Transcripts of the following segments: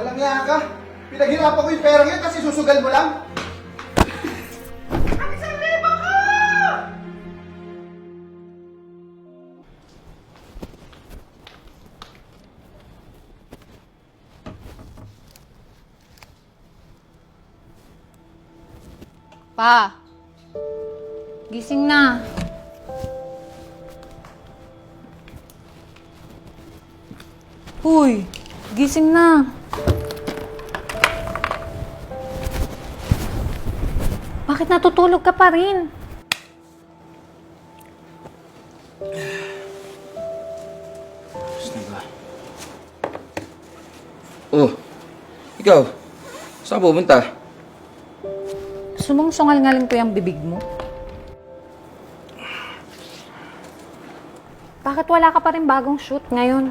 Walang iya ka. Pinaghirapan ko yung pera yan kasi susugal mo lang. Pa, gising na. Uy, gising na. Bakit natutulog ka pa rin? Tapos na ba? Oh, ikaw, saan pupunta? Sumungsungal-ngaling ko yung bibig mo. Bakit wala ka pa rin bagong shoot ngayon?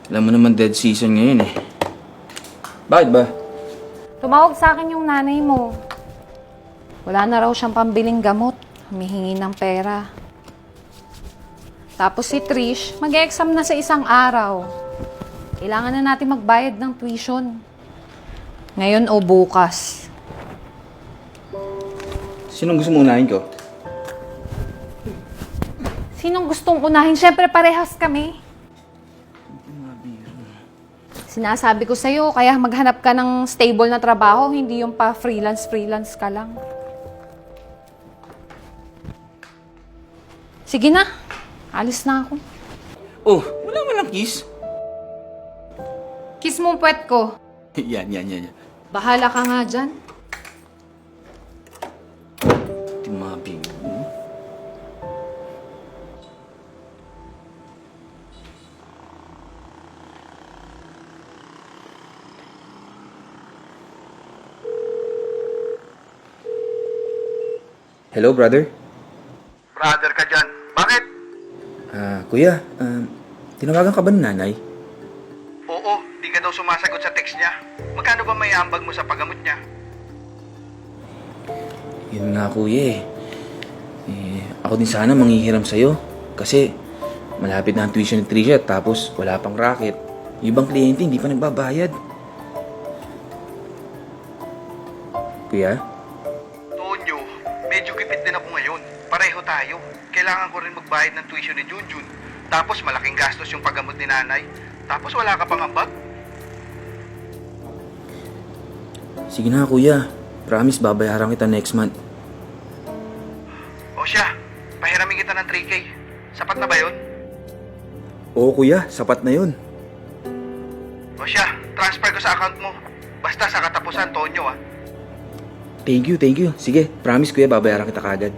Alam mo naman dead season ngayon eh. Bakit ba? Tumawag sa akin yung nanay mo. Wala na raw siyang pambiling gamot. Humihingi ng pera. Tapos si Trish, mag-exam na sa isang araw. Kailangan na natin magbayad ng tuition. Ngayon o bukas. Sinong gusto mo unahin ko? Sinong gustong unahin? Siyempre parehas kami. Sinasabi ko sa'yo, kaya maghanap ka ng stable na trabaho, hindi yung pa freelance ka lang. Sige na, alis na ako. Oh, wala man lang kiss. Kiss mo ang puwet ko. yan. Bahala ka nga dyan. Timabing. Hello, brother? Brother ka dyan. Bakit? Kuya, tinawagan ka ba ng nanay? Oo, di ka daw sumasagot sa text niya. Magkano ba may ambag mo sa paggamot niya? Yun nga, kuya ako din sana manghihiram sa'yo. Kasi malapit na ang tuition ni Trisha tapos wala pang racket. Yung ibang kliyente hindi pa nagbabayad. Kuya? Tonyo, medyo gipit din ako ngayon. Pareho tayo. Kailangan ko rin magbayad ng tuition ni Junjun. Tapos malaking gastos yung paggamot ni nanay. Tapos wala ka pang ambag. Sige na, kuya. Promise, babayaran kita next month. O siya, pahiramin kita ng 3K. Sapat na ba yun? Oo, kuya. Sapat na yun. O siya, transfer ko sa account mo. Basta sa katapusan, Tonyo ah. Thank you. Sige, promise, kuya, babayaran kita kagad.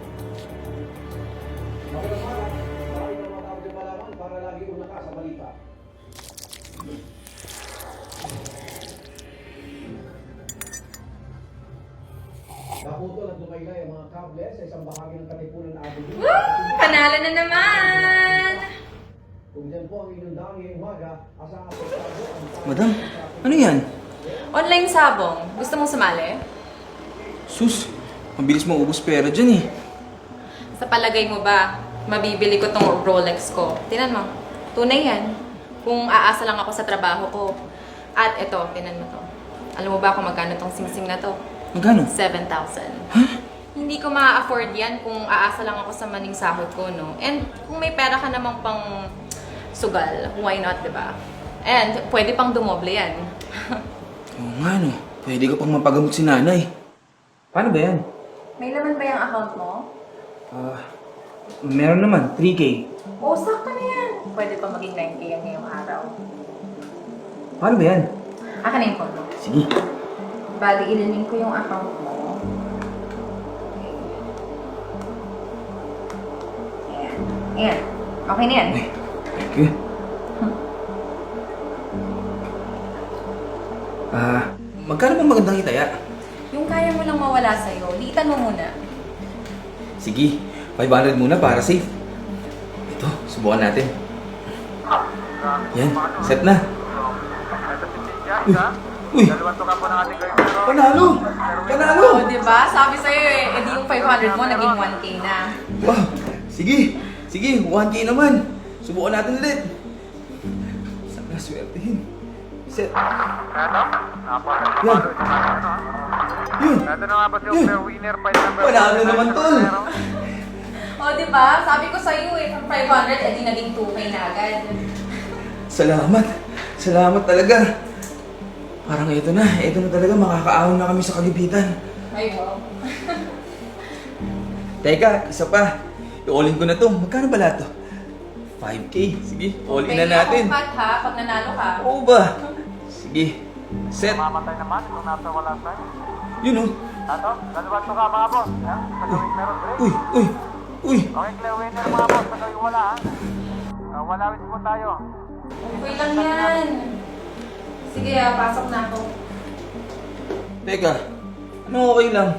Panalo na naman! Madam, ano yan? Online sabong. Gusto mong sumali? Sus, mabilis mo ubos pera dyan eh. Sa palagay mo ba, mabibili ko tong Rolex ko? Tinan mo, tunay yan. Kung aasa lang ako sa trabaho ko. At eto, tinan mo to. Alam mo ba kung magkano tong sing-sing na to? Magkano? 7,000. Hindi ko ma-afford yan kung aasa lang ako sa maning sahod ko, no? And kung may pera ka namang pang sugal, why not, diba? And pwede pang dumoble yan. Oo nga no, pwede ko pang mapagamot si nanay. Paano ba yan? May laman ba yung account mo? Meron naman, 3K. Oo, sakto na yan. Pwede pa maging 9K yan ngayong araw. Paano ba yan? Akin na yung phone mo. Sige. Bali, ililink ko yung account mo. Ayan. Ayan. Okay na yan. Thank you. Magkano bang magandang itaya? Yung kaya mo lang mawala sa'yo, liitan mo muna. Sige, 500 muna para safe. Ito, subukan natin. Yan, set na. Uy! Panalo! Panalo! Oo, diba? Sabi sa'yo edi yung 500 mo naging 1K na. Wow! Sige! Sige, 1K naman. Subukan natin ulit. Sana swertehin. Set. Yan. Yun. Yun. Wala na naman, tol. O, di ba? Sabi ko sa'yo eh, from 500, edi naging 2K na agad. Salamat. Salamat talaga. Parang ito na talaga, makakaahon na kami sa kagipitan. Ay, wow. Teka, isa pa. I-all-in ko na to. Magkano ba lahat to? 5K. Sige, all-in na natin. Pwede ako ha, pag nanalo ka. Oo ba? Sige. Set. Mamatay naman kung nasa wala tayo. Yun oh. Tato, dalawa to ka mga boss. Ha? Sa gawing meron break. Uy. Okay, clear winner mga boss. Sa gawing wala ha. Wala wis po tayo. Okay lang yan. Sige, pasok na ako. Teka. Ano okay lang?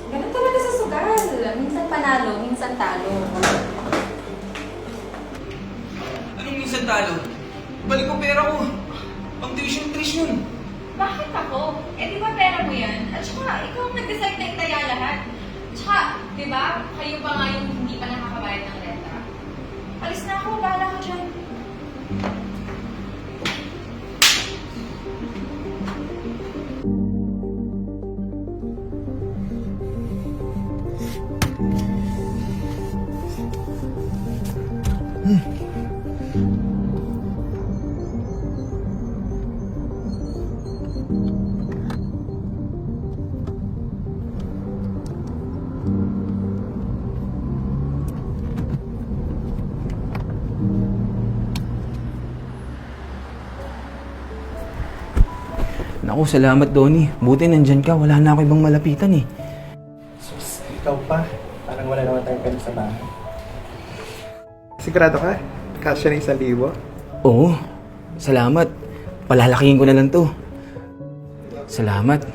Ganun talaga sa sugal. Minsan panalo, minsan talo. Anong minsan talo? Balik ko pera ko. Ang tuition. Bakit ako? Eh, di ba pera mo yan? At saka, ikaw ang nag-decide na itaya lahat. Tsaka, di ba, kayo pa nga yung hindi pa nakakabayad ng renta. Alis na ako, bahala ka dyan. Naku, salamat Donnie. Buti nandyan ka. Wala na ako ibang malapitan eh. Sus, ikaw pa. Parang wala naman tayong pera sa bahay. Sigurado ka? Kasya na 1,000? Oo. Salamat. Palalakihin ko na lang to. Salamat.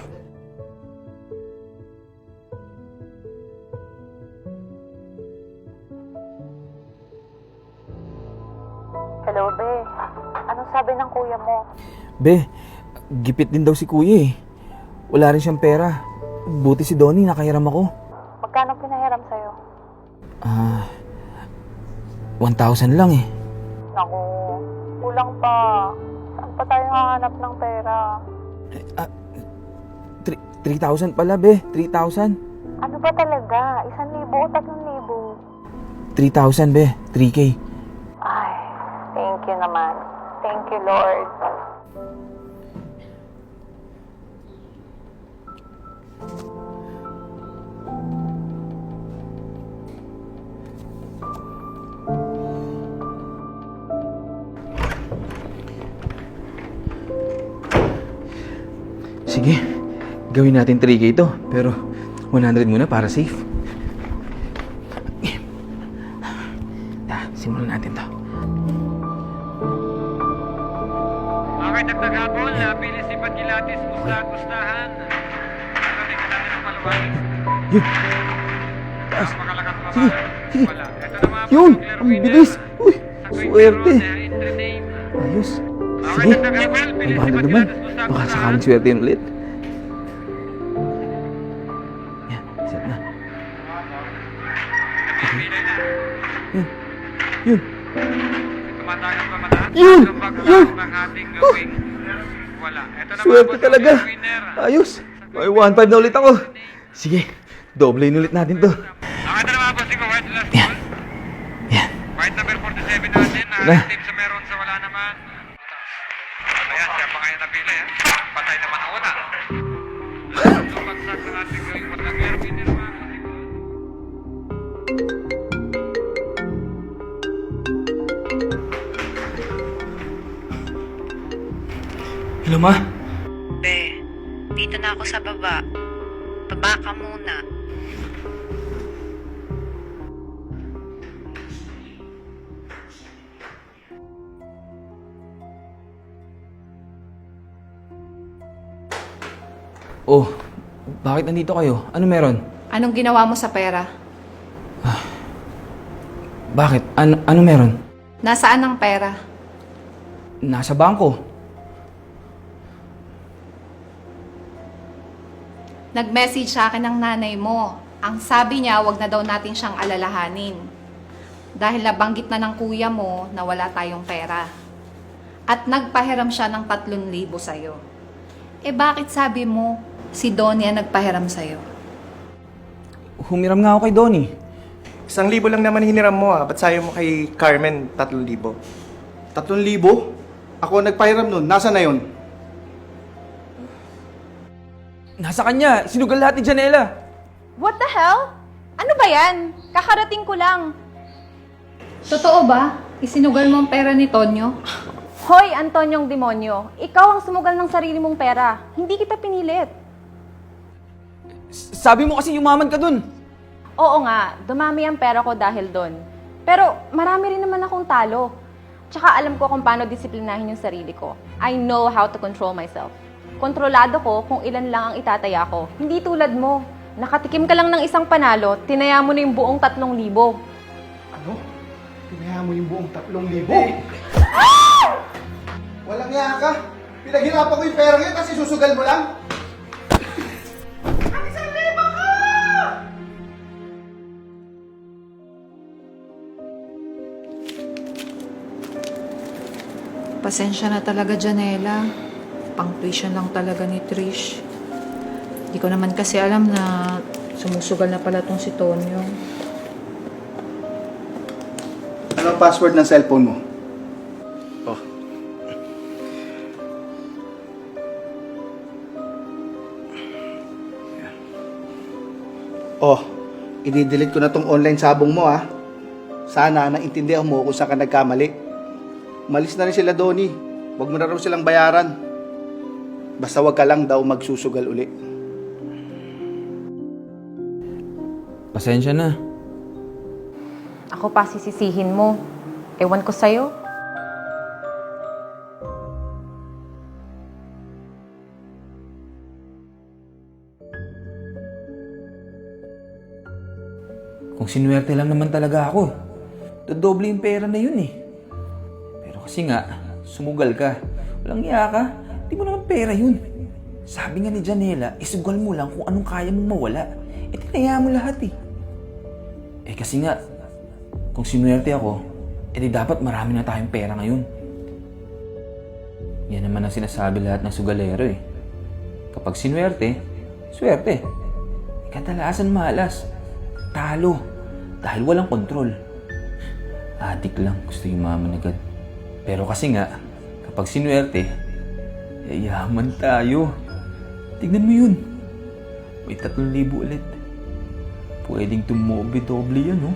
Hello, Be. Anong sabi ng kuya mo? Be, gipit din daw si kuya eh. Wala rin siyang pera. Buti si Donnie, nakahiram ako. Magkano pinahiram sa'yo? 1,000 lang eh. Naku, kulang pa. Saan pa tayo hahanap ng pera? 3,000 pala, be. 3,000. Ano ba talaga? 1,000 o 3,000? 3,000, be. 3K. Ay, thank you naman. Thank you, Lord. Sige, gawin natin 3K ito. Pero 100 muna para safe. Simulan natin to. Okay, dagdag hapon. Napili si Pagkilatis, gustahan. Narinig ka natin ang maluwagin. Yun! Taas! Napakalakas pa Sige! ba? Sige! Wala. Ito na mga Yun! clear Ang winner. bilis! Uy! Sa quick Swerte! zero, entry name. Ayos! Okay, Sige! dagdag hapon. Pili si 500 naman! Pagkilatis, Baka sakaling swerte yun ulit. Yan, set na. Napipili na. Yun! Tumatagal pa mataas. Yun! Ang bago Yun! ng ating gawing. Wala. Ito na Swerte mga talaga! clear winner. Ayos! May 1,500 na ulit ako! Sige! Doblein ulit natin to. Okay, ito na mga bossing ko. White last Yan. call. Yan. White number 47 natin. Na. Team sa meron sa wala naman. Ayan, siya pa kaya napili. Patay naman ang una. Ang bagsak ng ating gawing pagka-clear winner mga bossing ko. Hello, ma? Be, dito na ako sa baba. Baba ka muna. Oh, bakit nandito kayo? Ano meron? Anong ginawa mo sa pera? Bakit? Ano meron? Nasaan ang pera? Nasa bangko. Nag-message sa akin ng nanay mo. Ang sabi niya, wag na daw natin siyang alalahanin. Dahil nabanggit na ng kuya mo na wala tayong pera. At nagpahiram siya ng 3,000 sa'yo. Eh bakit sabi mo, si Donnie ang nagpahiram sa'yo? Humiram nga ako kay Donnie. 1,000 lang naman hiniram mo ah. Ba't sayo mo kay Carmen 3,000? 3,000? Ako ang nagpahiram nun. Nasaan na yun? Nasa kanya. Sinugal lahat ni Janela. What the hell? Ano ba yan? Kakarating ko lang. Totoo ba? Isinugal mo ang pera ni Tonyo? Hoy, Antonyong demonyo. Ikaw ang sumugal ng sarili mong pera. Hindi kita pinilit. Sabi mo kasi yumaman ka dun. Oo nga, dumami ang pera ko dahil doon. Pero marami rin naman akong talo. Tsaka alam ko kung paano disiplinahin yung sarili ko. I know how to control myself. Kontrolado ko kung ilan lang ang itataya ko. Hindi tulad mo. Nakatikim ka lang ng isang panalo, tinaya mo na yung buong 3,000. Ano? Pinaya mo yung buong 3,000? Walang iya ka. Pinaghirapan ko yung pera ngayon kasi susugal mo lang. Pasensya na talaga, Janela. Pang-tuition lang talaga ni Trish. Hindi ko naman kasi alam na sumusugal na pala tong si Tonyo. Ano ang password ng cellphone mo? Oh. Oh, i-delete ko na tong online sabong mo ah. Sana naintindihan mo kung saan ka nagkamali. Malis na rin sila, Donnie. Huwag mo na raw silang bayaran. Basta wag ka lang daw magsusugal uli. Pasensya na. Ako pa sisisihin mo. Ewan ko sa'yo. Kung sinuwerte lang naman talaga ako, dodoble yung pera na yun eh. Pero kasi nga, sumugal ka. Walang iya ka, di mo naman pera yun. Sabi nga ni Janela, isugal mo lang kung anong kaya mong mawala. Eh, tinaya mo lahat eh. Eh kasi nga, kung sinuwerte ako, eh di dapat marami na tayong pera ngayon. Yan naman ang sinasabi lahat ng sugalero eh. Kapag sinuwerte, swerte. Eh, kadalasan malas. Talo. Dahil walang kontrol. Adik lang, gusto yumaman agad. Pero kasi nga, kapag sinuwerte, yayaman tayo. Tignan mo yun. May 3,000 ulit. Pwedeng tumobe-doble yan, oh.